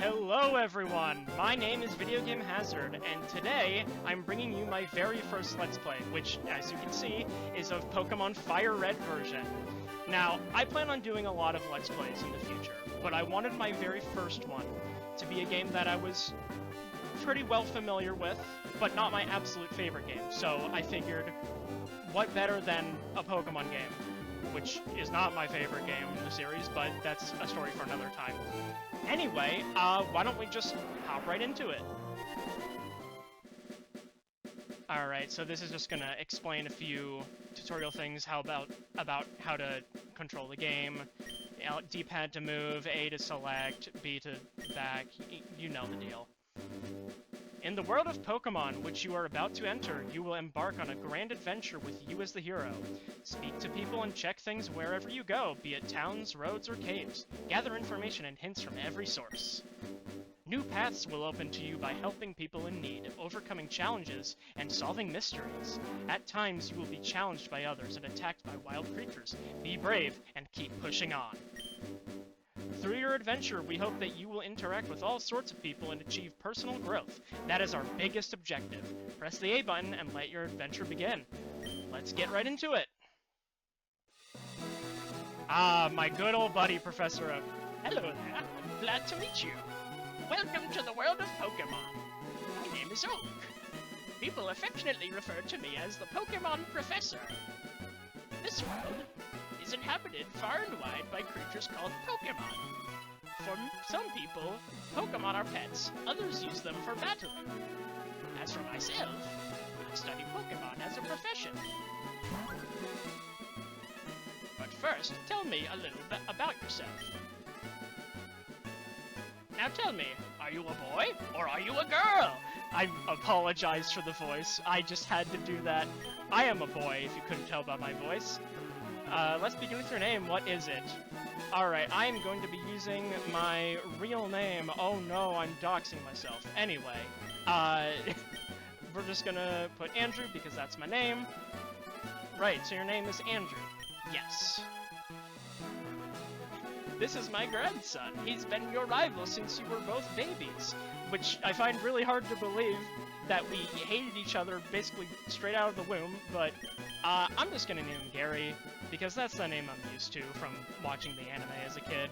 Hello everyone, my name is Video Game Hazard, and today I'm bringing you my very first Let's Play, which, as you can see, is of Pokémon Fire Red version. Now, I plan on doing a lot of Let's Plays in the future, but I wanted my very first one to be a game that I was pretty well familiar with, but not my absolute favorite game, so I figured, what better than a Pokémon game? Which is not my favorite game in the series, but that's a story for another time. Anyway, why don't we just hop right into it? Alright, so this is just gonna explain a few tutorial things, about how to control the game. D-pad to move, A to select, B to back, you know the deal. In the world of Pokémon, which you are about to enter, you will embark on a grand adventure with you as the hero. Speak to people and check things wherever you go, be it towns, roads, or caves. Gather information and hints from every source. New paths will open to you by helping people in need, overcoming challenges, and solving mysteries. At times, you will be challenged by others and attacked by wild creatures. Be brave and keep pushing on. Through your adventure, we hope that you will interact with all sorts of people and achieve personal growth. That is our biggest objective. Press the A button and let your adventure begin. Let's get right into it. Ah, my good old buddy, Professor Oak. Hello there. Glad to meet you. Welcome to the world of Pokémon. My name is Oak. People affectionately refer to me as the Pokémon Professor. This world is inhabited far and wide by creatures called Pokémon. For some people, Pokémon are pets, others use them for battling. As for myself, I study Pokémon as a profession. But first, tell me a little bit about yourself. Now tell me, are you a boy or are you a girl? I apologize for the voice, I just had to do that. I am a boy, if you couldn't tell by my voice. Let's begin with your name. What is it? Alright, I am going to be using my real name. Oh no, I'm doxing myself. Anyway, we're just gonna put Andrew because that's my name. Right, so your name is Andrew. Yes. This is my grandson. He's been your rival since you were both babies, which I find really hard to believe that we hated each other basically straight out of the womb, but I'm just gonna name him Gary, because that's the name I'm used to from watching the anime as a kid.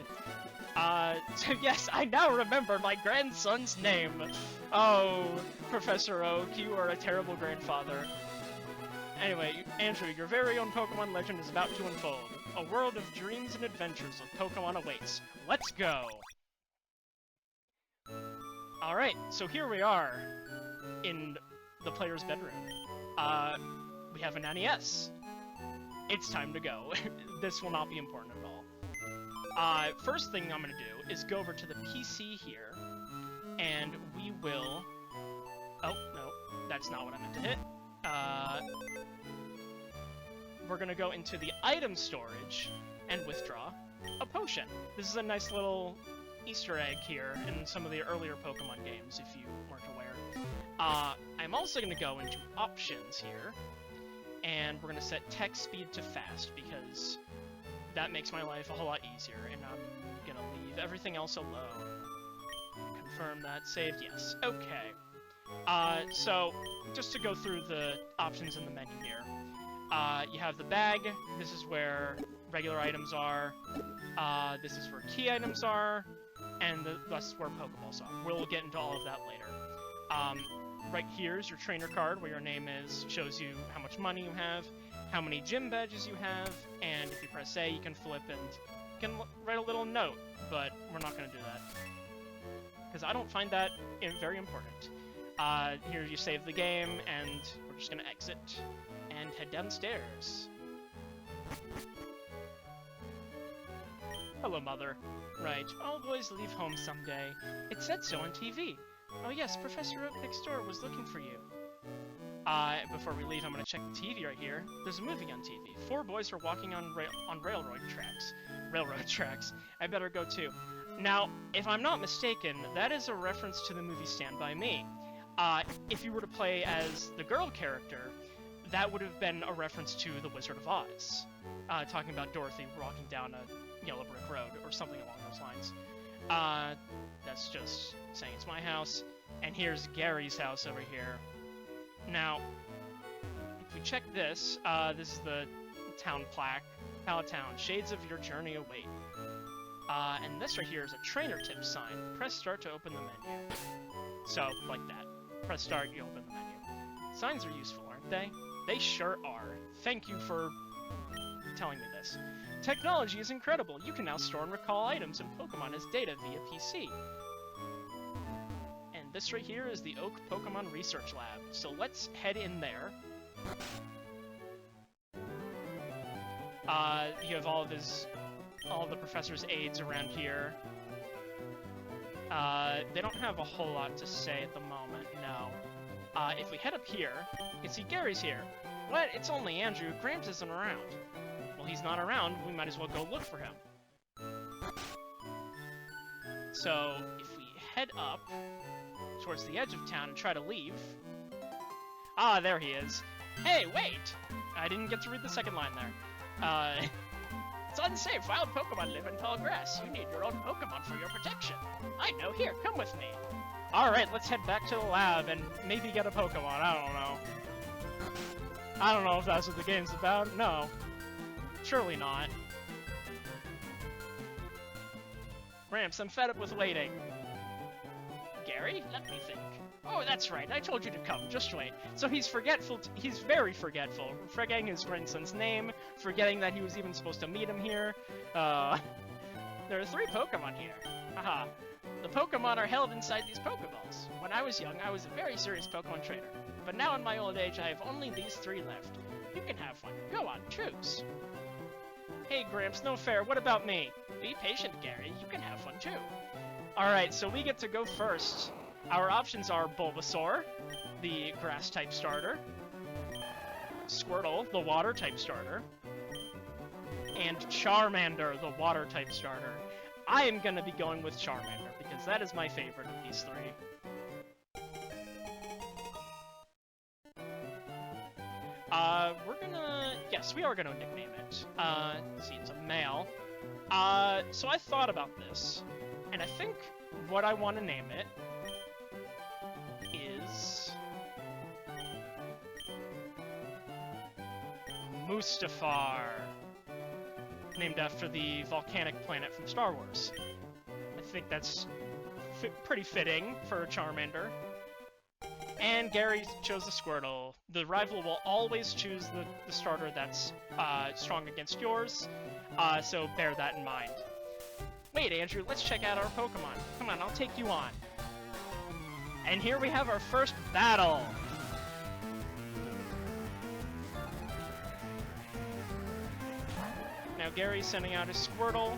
So yes, I now remember my grandson's name. Oh, Professor Oak, you are a terrible grandfather. Anyway, Andrew, your very own Pokemon legend is about to unfold. A world of dreams and adventures of Pokemon awaits. Let's go! Alright, so here we are in the player's bedroom. We have an NES. It's time to go. This will not be important at all. First thing I'm gonna do is go over to the PC here, and we will... Oh, no, that's not what I meant to hit. We're gonna go into the item storage and withdraw a potion. This is a nice little Easter egg here in some of the earlier Pokemon games, if you weren't aware. I'm also gonna go into options here, and we're gonna set text speed to fast, because that makes my life a whole lot easier, and I'm gonna leave everything else alone. Confirm that saved, yes. Okay. So, just to go through the options in the menu here. You have the bag, this is where regular items are, this is where key items are, and that's where Pokeballs are. We'll get into all of that later. Right here is your trainer card, where your name is, shows you how much money you have, how many gym badges you have, and if you press A, you can flip and you can write a little note, but we're not going to do that, because I don't find that very important. Here you save the game, and we're just going to exit and head downstairs. Hello, Mother. Right, all boys leave home someday. It said so on TV. Oh yes, Professor Oak next door was looking for you. Before we leave, I'm gonna check the TV right here. There's a movie on TV. 4 boys are walking on railroad tracks. Railroad tracks. I better go too. Now, if I'm not mistaken, that is a reference to the movie Stand By Me. If you were to play as the girl character, that would have been a reference to The Wizard of Oz. Talking about Dorothy walking down a yellow brick road, or something along those lines. That's just saying it's my house. And here's Gary's house over here. Now, if we check this, this is the town plaque. Pallet Town, shades of your journey await. And this right here is a trainer tip sign. Press start to open the menu. So, like that. Press start, you open the menu. Signs are useful, aren't they? They sure are. Thank you for telling me this. Technology is incredible. You can now store and recall items and Pokemon as data via PC. And this right here is the Oak Pokemon Research Lab. So let's head in there. You have all of the professor's aides around here. They don't have a whole lot to say at the moment, no. If we head up here, you can see Gary's here. What? It's only Andrew. Gramps isn't around. Well, he's not around, we might as well go look for him. So, if we head up towards the edge of town and try to leave... Ah, there he is. Hey, wait! I didn't get to read the second line there. It's unsafe. Wild Pokemon live in tall grass. You need your own Pokemon for your protection. I know. Here, come with me. Alright, let's head back to the lab and maybe get a Pokemon. I don't know. I don't know if that's what the game's about. No. Surely not. Gramps, I'm fed up with waiting. Gary, let me think. Oh, that's right. I told you to come. Just wait. So he's forgetful. He's very forgetful. Forgetting his grandson's name, forgetting that he was even supposed to meet him here. There are 3 Pokemon here. Haha. The Pokemon are held inside these Pokeballs. When I was young, I was a very serious Pokemon trainer. But now in my old age, I have only these 3 left. You can have one. Go on, choose. Hey, Gramps, no fair. What about me? Be patient, Gary. You can have one too. Alright, so we get to go first. Our options are Bulbasaur, the grass-type starter, Squirtle, the water-type starter, and Charmander, the water-type starter. I am gonna be going with Charmander, because that is my favorite of these 3. Yes, we are gonna nickname it. Let's see, it's a male. So I thought about this, and I think what I want to name it is... Mustafar. Named after the volcanic planet from Star Wars. I think that's pretty fitting for a Charmander. And Gary chose the Squirtle. The rival will always choose the starter that's strong against yours, so bear that in mind. Wait, Andrew, let's check out our Pokemon. Come on, I'll take you on. And here we have our first battle! Now Gary's sending out his Squirtle.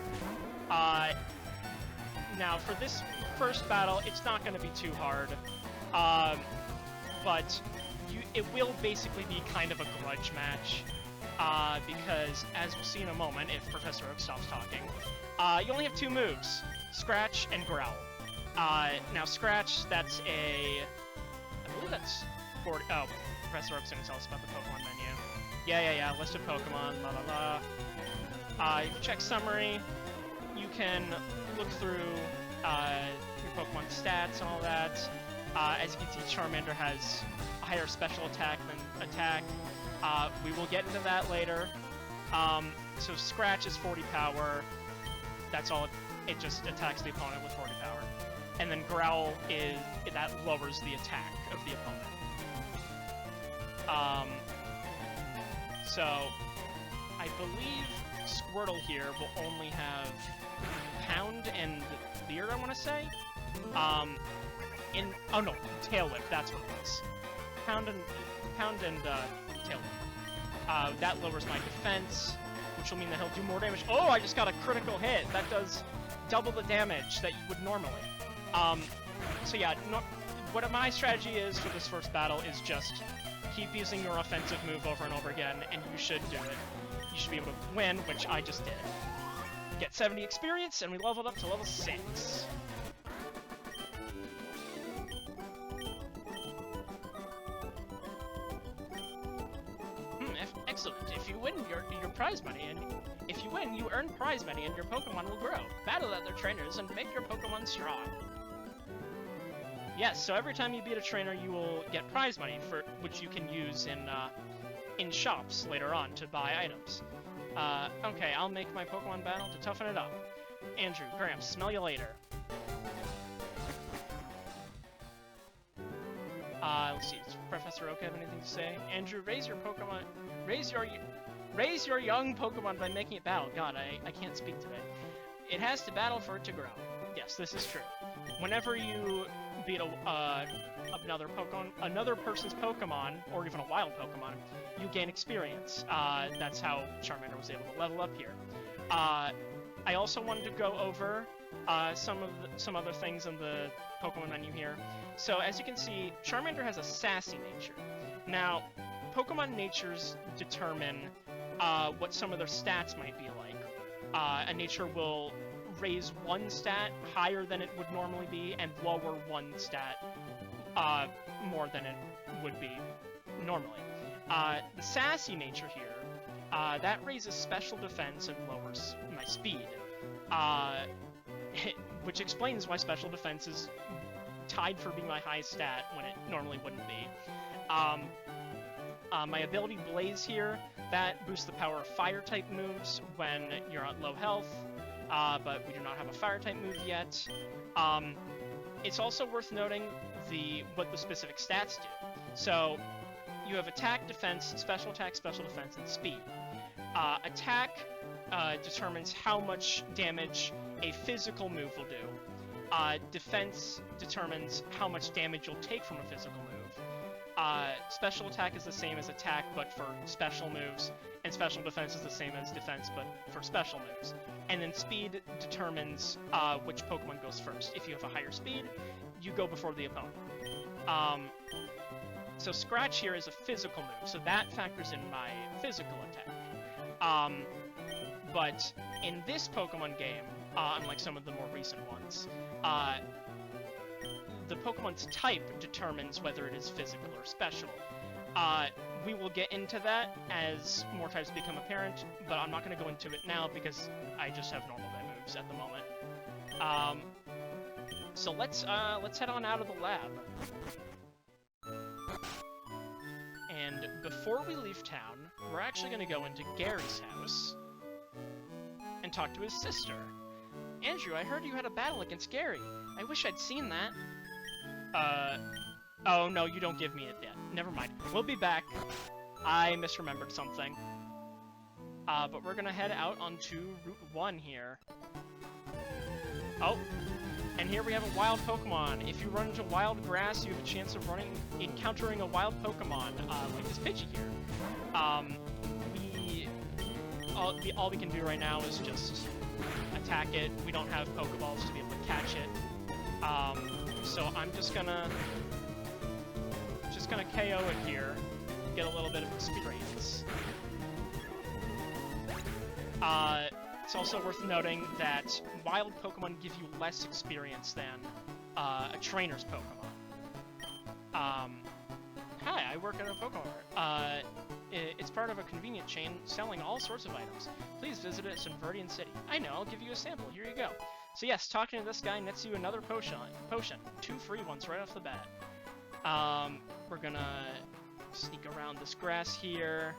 Now for this first battle, it's not going to be too hard. But it will basically be kind of a grudge match, because, as we'll see in a moment, if Professor Oak stops talking, you only have 2 moves, Scratch and Growl. Now Scratch, that's I believe that's 40, oh, Professor Oak's gonna tell us about the Pokemon menu. Yeah, list of Pokemon, la la la. You can check summary, you can look through, your Pokemon stats and all that. As you can see, Charmander has a higher special attack than attack. We will get into that later. So Scratch is 40 power. That's all. It just attacks the opponent with 40 power. And then Growl that lowers the attack of the opponent. So I believe Squirtle here will only have Pound and Leer, I want to say. Oh no, Tail Whip, that's what it was. Pound and Tail Whip. That lowers my defense, which will mean that he'll do more damage. Oh, I just got a critical hit. That does double the damage that you would normally. So yeah, what my strategy is for this first battle is just keep using your offensive move over and over again, and you should do it. You should be able to win, which I just did. Get 70 experience, and we leveled up to level 6. Excellent. If you win your prize money, and if If you win, you earn prize money and your Pokemon will grow. Battle other trainers and make your Pokemon strong. Yes, so every time you beat a trainer, you will get prize money, for which you can use in shops later on to buy items. Okay, I'll make my Pokemon battle to toughen it up. Andrew, Gramps, smell you later. Let's see, does Professor Oak have anything to say? Andrew, raise your young Pokemon by making it battle. God, I can't speak today. It has to battle for it to grow. Yes, this is true. Whenever you beat another person's Pokemon, or even a wild Pokemon, you gain experience. That's how Charmander was able to level up here. I also wanted to go over some other things in the Pokemon menu here. So as you can see, Charmander has a sassy nature. Now, Pokemon natures determine what some of their stats might be like. A nature will raise one stat higher than it would normally be, and lower one stat more than it would be normally. The sassy nature here, that raises special defense and lowers my speed. Which explains why special defense is tied for being my highest stat when it normally wouldn't be. My ability Blaze here, that boosts the power of Fire-type moves when you're at low health, but we do not have a Fire-type move yet. It's also worth noting what the specific stats do. So, you have attack, defense, special defense, and speed. Attack determines how much damage a physical move will do. Defense determines how much damage you'll take from a physical move. Special attack is the same as attack, but for special moves, and special defense is the same as defense, but for special moves. And then speed determines which Pokemon goes first. If you have a higher speed, you go before the opponent. So Scratch here is a physical move, so that factors in my physical attack. But in this Pokemon game, unlike some of the more recent ones, the Pokemon's type determines whether it is physical or special. We will get into that as more types become apparent, but I'm not going to go into it now because I just have normal type moves at the moment. So let's head on out of the lab. And before we leave town, we're actually going to go into Gary's house and talk to his sister. Andrew, I heard you had a battle against Gary. I wish I'd seen that. Oh no, you don't give me it yet. Never mind. We'll be back. I misremembered something. But we're gonna head out onto Route 1 here. Oh, and here we have a wild Pokemon. If you run into wild grass, you have a chance of encountering a wild Pokemon, like this Pidgey here. All we can do right now is just attack it. We don't have Pokeballs to be able to catch it. So I'm just gonna KO it here, get a little bit of experience. It's also worth noting that wild Pokemon give you less experience than a trainer's Pokemon. Hi, I work at a Pokemon Mart. It's part of a convenient chain selling all sorts of items. Please visit us in Verdian City. I know, I'll give you a sample. Here you go. So yes, talking to this guy nets you another potion. 2 free ones right off the bat. We're gonna sneak around this grass here.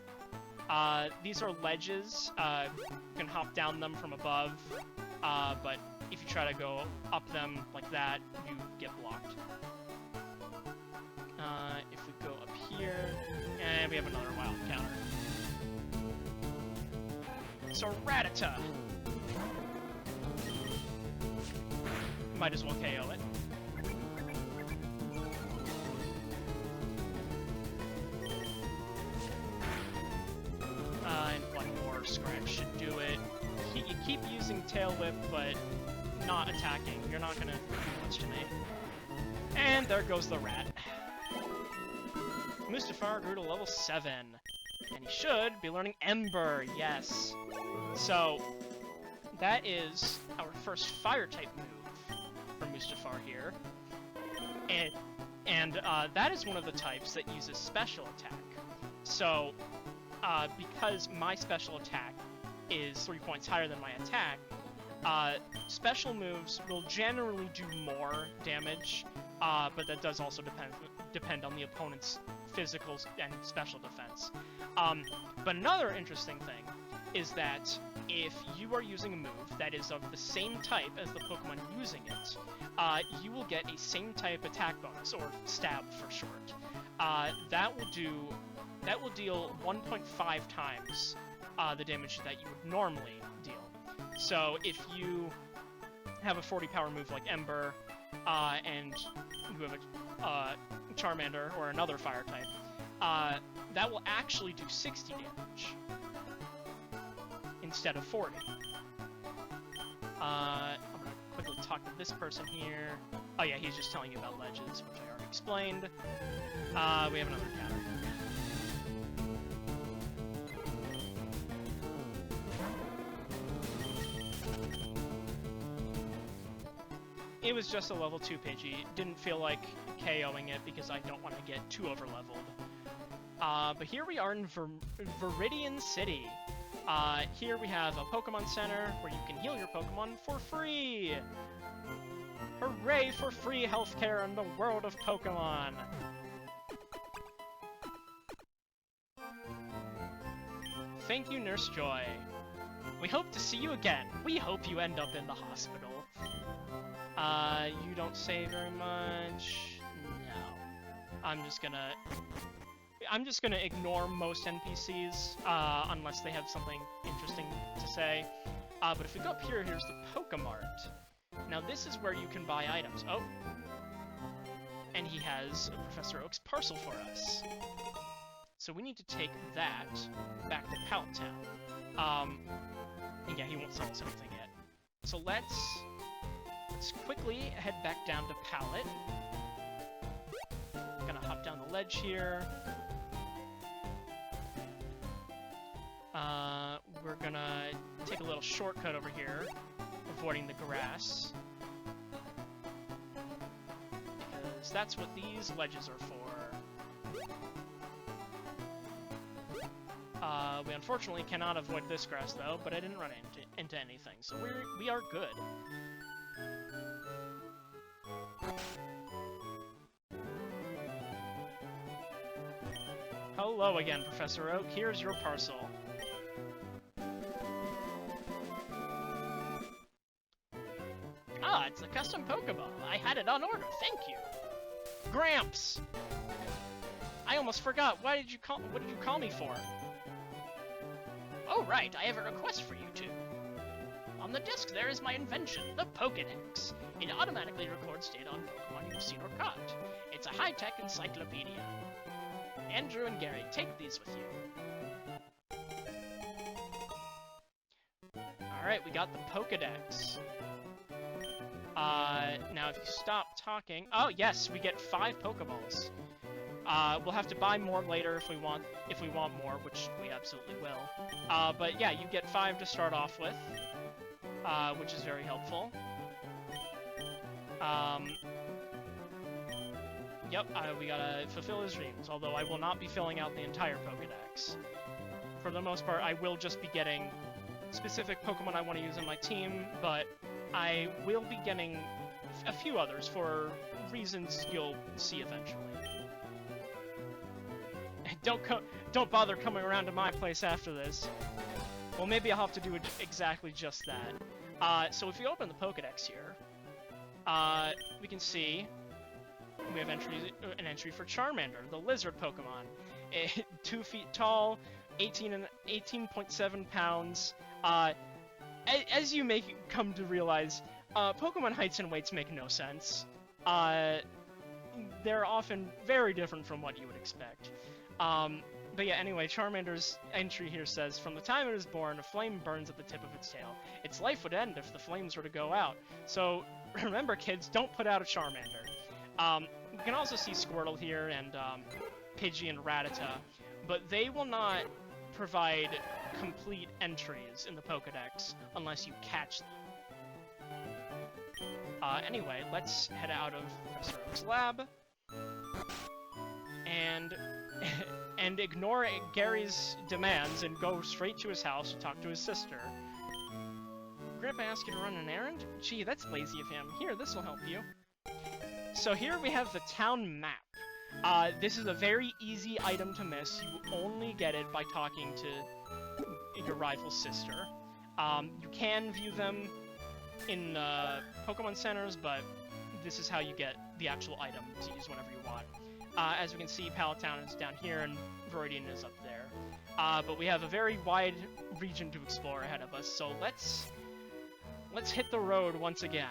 These are ledges. You can hop down them from above, but if you try to go up them like that, you get blocked. If we go up here, and we have another wild encounter. It's a Rattata! Might as well KO it. And one more Scratch should do it. You keep using Tail Whip, but not attacking. You're not gonna do much to me. And there goes the rat. Mustafar grew to level 7. And he should be learning Ember, yes. So, that is our first Fire-type move from Mustafar here. And that is one of the types that uses special attack. So, because my special attack is 3 points higher than my attack, special moves will generally do more damage, but that does also depend on the opponent's physical and special defense. But another interesting thing is that if you are using a move that is of the same type as the Pokemon using it, you will get a same type attack bonus, or stab for short. That will deal 1.5 times the damage that you would normally deal. So if you have a 40 power move like Ember, and you have a Charmander or another fire type, that will actually do 60 damage instead of 40. I'm gonna quickly talk to this person here. Oh yeah, he's just telling you about ledges, which I already explained. We have another counter. It was just a level 2 Pidgey. Didn't feel like KOing it because I don't want to get too over-leveled. But here we are in Viridian City. Here we have a Pokemon Center where you can heal your Pokemon for free! Hooray for free healthcare in the world of Pokemon! Thank you, Nurse Joy. We hope to see you again. We hope you end up in the hospital. You don't say very much. No. I'm just gonna ignore most NPCs, unless they have something interesting to say. But if we go up here, here's the Pokemart. Now this is where you can buy items. Oh. And he has Professor Oak's parcel for us. So we need to take that back to Pallet Town. And yeah, he won't sell us anything yet. So let's quickly head back down to Pallet. Gonna hop down the ledge here. We're gonna take a little shortcut over here, avoiding the grass. Because that's what these ledges are for. We unfortunately cannot avoid this grass though, but I didn't run into anything, so we are good. Hello again, Professor Oak. Here's your parcel. Ah, it's a custom Pokeball. I had it on order. Thank you. Gramps! I almost forgot. What did you call me for? Oh, right. I have a request for you two. On the disc, there is my invention, the Pokédex. It automatically records data on Pokemon you've seen or caught. It's a high-tech encyclopedia. Andrew and Gary, take these with you. Alright, we got the Pokédex. Now if you stop talking... Oh, yes, we get 5 Pokeballs. We'll have to buy more later if we want more, which we absolutely will. But yeah, you get 5 to start off with, which is very helpful. Yep, we gotta fulfill his dreams, although I will not be filling out the entire Pokédex. For the most part, I will just be getting specific Pokemon I want to use on my team, but I will be getting a few others for reasons you'll see eventually. Don't bother coming around to my place after this. Well, maybe I'll have to do exactly just that. So if we open the Pokédex here, we can see we have an entry for Charmander, the lizard Pokemon. 2 feet tall, 18.7 pounds. As you may come to realize, Pokemon heights and weights make no sense. They're often very different from what you would expect. But yeah, anyway, Charmander's entry here says, from the time it was born, a flame burns at the tip of its tail. Its life would end if the flames were to go out. So, remember kids, don't put out a Charmander. You can also see Squirtle here, and Pidgey and Rattata, but they will not provide complete entries in the Pokédex unless you catch them. Anyway, let's head out of Professor Oak's lab, and and ignore Gary's demands and go straight to his house to talk to his sister. Grandpa asked you to run an errand? Gee, that's lazy of him. Here, this will help you. So here we have the town map. This is a very easy item to miss. You only get it by talking to your rival's sister. You can view them in Pokemon centers, but this is how you get the actual item to use whenever you want. As we can see, Pallet Town is down here, and Viridian is up there. But we have a very wide region to explore ahead of us, so let's hit the road once again.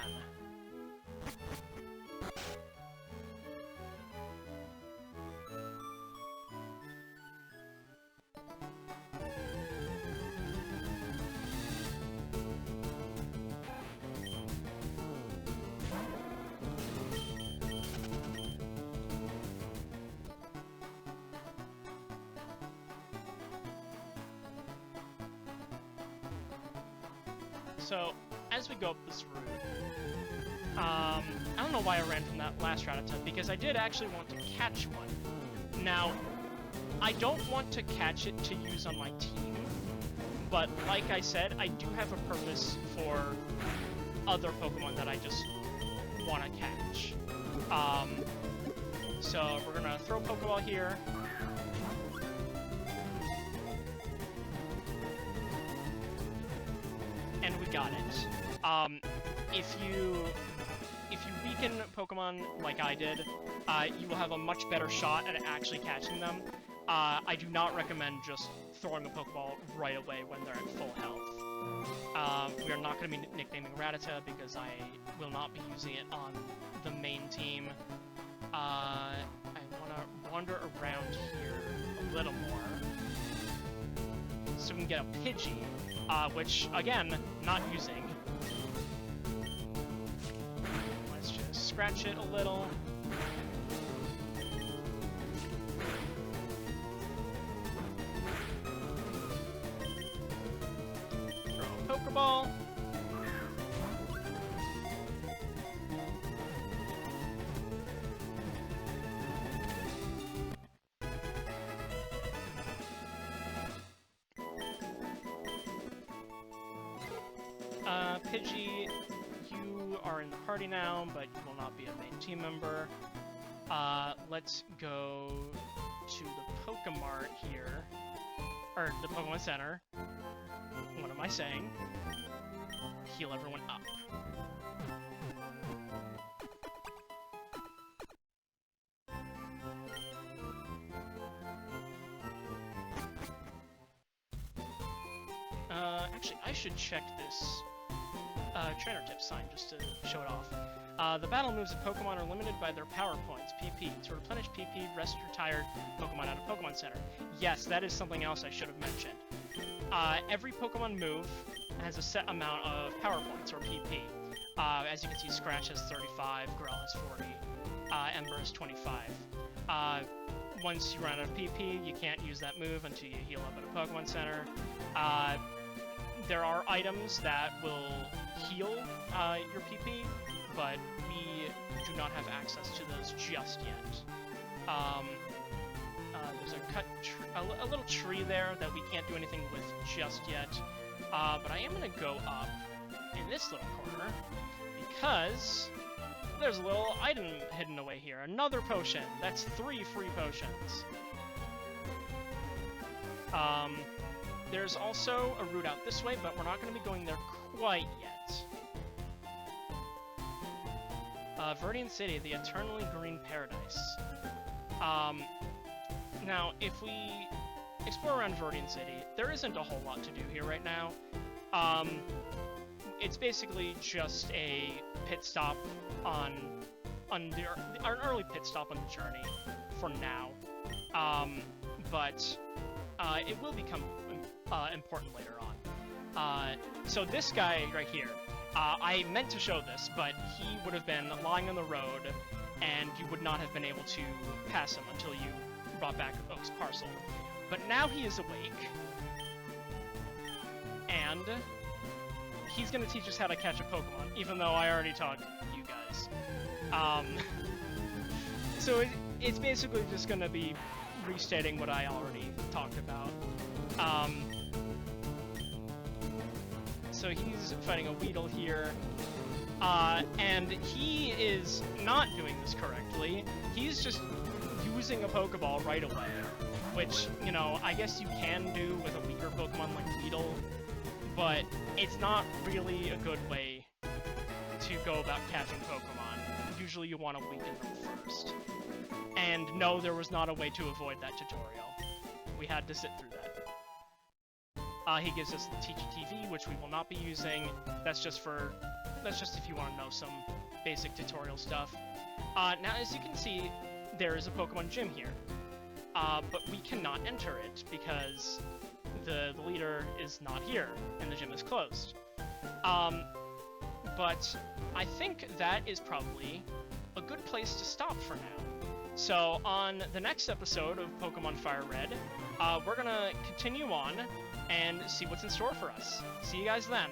So, as we go up this route, I don't know why I ran from that last Rattata, because I did actually want to catch one. Now, I don't want to catch it to use on my team, but like I said, I do have a purpose for other Pokemon that I just want to catch. So we're gonna throw a Pokeball here. And we got it. If you weaken Pokemon like I did, you will have a much better shot at actually catching them. I do not recommend just throwing a Pokeball right away when they're at full health. We are not going to be nicknaming Rattata because I will not be using it on the main team. I want to wander around here a little more so we can get a Pidgey, which, again, not using. Let's just scratch it a little. Throw a Pokeball. Pidgey, you are in the party now, but you will not be a main team member. Let's go to the Pokemart here, or the Pokemon Center. What am I saying? Heal everyone up. Actually, I should check this trainer tip sign just to show it off. The battle moves of Pokemon are limited by their power points, PP. To replenish PP, rest retired Pokemon out of Pokemon Center. Yes, that is something else I should have mentioned. Every Pokemon move has a set amount of power points, or PP. As you can see, Scratch has 35, Grell has 40, Ember has 25. Once you run out of PP, you can't use that move until you heal up at a Pokemon Center. There are items that will heal your PP, but we do not have access to those just yet. There's a little tree there that we can't do anything with just yet, but I am going to go up in this little corner because there's a little item hidden away here. Another potion. That's 3 free potions. There's also a route out this way, but we're not going to be going there quite yet. Viridian City, the Eternally Green Paradise. Now, if we explore around Viridian City, there isn't a whole lot to do here right now. It's basically just a pit stop on an early pit stop on the journey for now. But it will become important later on. So this guy right here, I meant to show this, but he would have been lying on the road, and you would not have been able to pass him until you brought back Oak's parcel. But now he is awake, and he's going to teach us how to catch a Pokemon, even though I already taught you guys. So it's basically just going to be restating what I already talked about. So he's fighting a Weedle here, and he is not doing this correctly. He's just using a Pokeball right away, which, you know, I guess you can do with a weaker Pokemon like Weedle, but it's not really a good way to go about catching Pokemon. Usually you want to weaken them first. And no, there was not a way to avoid that tutorial. We had to sit through that. He gives us the TGTV, which we will not be using. That's just if you want to know some basic tutorial stuff. Now, as you can see, there is a Pokemon gym here. But we cannot enter it because the leader is not here and the gym is closed. But I think that is probably a good place to stop for now. So on the next episode of Pokemon Fire Red, we're gonna continue on and see what's in store for us. See you guys then.